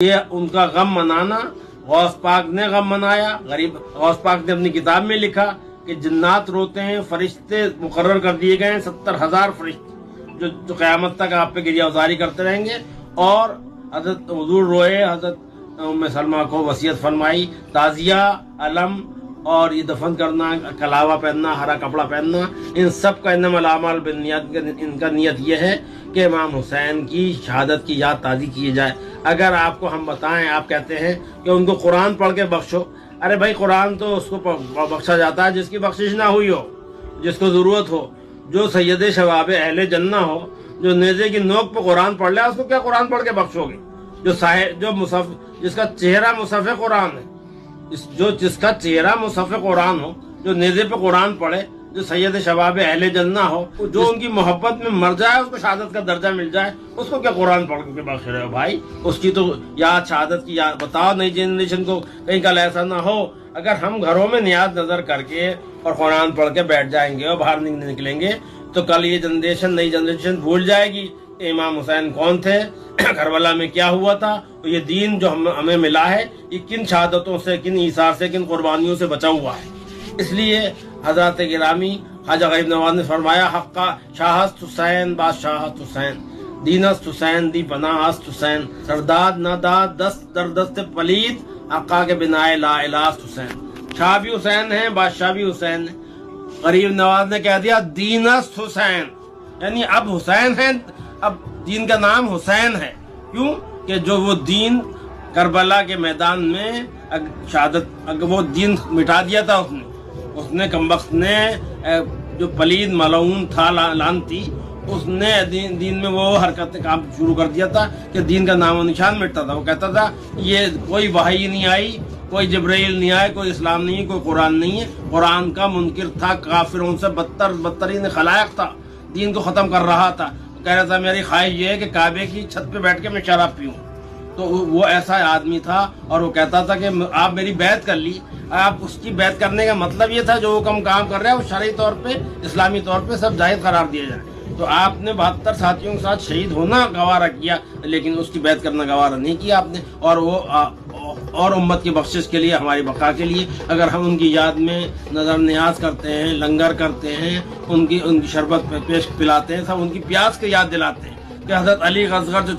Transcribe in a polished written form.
یہ ان کا غم منانا غوث پاک نے غم منایا. غوث پاک نے اپنی کتاب میں لکھا کہ جنات روتے ہیں، فرشتے مقرر کر دیے گئے ہیں 70,000 فرشتے جو قیامت تک آپ پہ گریہ ازاری کرتے رہیں گے. اور حضرت حضور روئے، حضرت ام سلمہ کو وصیت فرمائی تعزیہ، علم اور یہ دفن کرنا، کلاوہ پہننا، ہرا کپڑا پہننا، ان سب کا انما الاعمال بالنیات، ان کا نیت یہ ہے کہ امام حسین کی شہادت کی یاد تازی کی جائے. اگر آپ کو ہم بتائیں، آپ کہتے ہیں کہ ان کو قرآن پڑھ کے بخشو. ارے بھائی، قرآن تو اس کو بخشا جاتا ہے جس کی بخشش نہ ہوئی ہو، جس کو ضرورت ہو، جو سید شباب اہل جنہ ہو، جو نیزے کی نوک پہ قرآن پڑھ لے، اس کو کیا قرآن پڑھ کے بخشو گے؟ جس کا چہرہ مصحف قرآن ہے، جس کا چہرہ مصحف قرآن ہو، جو نیزے پہ قرآن پڑھے، جو سید شباب اہل جنہ ہو، جو ان کی محبت میں مر جائے، اس کو شہادت کا درجہ مل جائے، اس کو کیا قرآن پڑھ کے بخش رہے ہو بھائی؟ اس کی تو یاد، شہادت کی یاد بتاؤ نئی جنریشن کو، کہیں کل ایسا نہ ہو. اگر ہم گھروں میں نیاز نظر کر کے اور قرآن پڑھ کے بیٹھ جائیں گے اور باہر نکلیں گے تو کل یہ نئی جنریشن بھول جائے گی کہ امام حسین کون تھے، کربلا میں کیا ہوا تھا. یہ دین جو ہمیں ملا ہے، یہ کن شہادتوں سے، کن ایثار سے، کن قربانیوں سے بچا ہوا ہے. اس لیے حضرات گرامی، خواجہ غریب نواز نے فرمایا حقا شاہست حسین بادشاہت حسین، دینست حسین دی پناہ است حسین، سرداد ناداد دست در دست پلید، حقا کے بنائے لا الہ حسین. شاہ بھی حسین ہیں، بادشاہ بھی حسین ہیں. غریب نواز نے کہہ دیا دینست حسین، یعنی اب حسین ہیں، اب دین کا نام حسین ہے. کیوں کہ جو وہ دین کربلا کے میدان میں شہادت، وہ دین مٹا دیا تھا اس نے کمبخت نے، جو پلید ملعون تھا، لعنتی، اس نے دین میں وہ حرکت کام شروع کر دیا تھا کہ دین کا نام و نشان مٹتا تھا. وہ کہتا تھا یہ کوئی وحی نہیں آئی، کوئی جبرائیل نہیں آئے، کوئی اسلام نہیں ہے، کوئی قرآن نہیں ہے. قرآن کا منکر تھا، کافروں سے بدترین خلائق تھا، دین کو ختم کر رہا تھا. کہہ رہا تھا میری خواہش یہ ہے کہ کعبے کی چھت پہ بیٹھ کے میں شراب پیوں. تو وہ ایسا آدمی تھا، اور وہ کہتا تھا کہ آپ میری بیعت کر لی. آپ اس کی بیعت کرنے کا مطلب یہ تھا جو وہ کام کر رہے ہیں وہ شرعی طور پہ، اسلامی طور پہ سب جائز قرار دیا جائے. تو آپ نے 72 ساتھیوں کے ساتھ شہید ہونا گوارہ کیا، لیکن اس کی بیعت کرنا گوارہ نہیں کیا آپ نے. اور امت کی بخشش کے لیے، ہماری بقا کے لیے اگر ہم ان کی یاد میں نظر نیاز کرتے ہیں، لنگر کرتے ہیں، ان کی شربت پیش پلاتے ہیں، سب ان کی پیاس کی یاد دلاتے ہیں کہ حضرت علی اصغر جو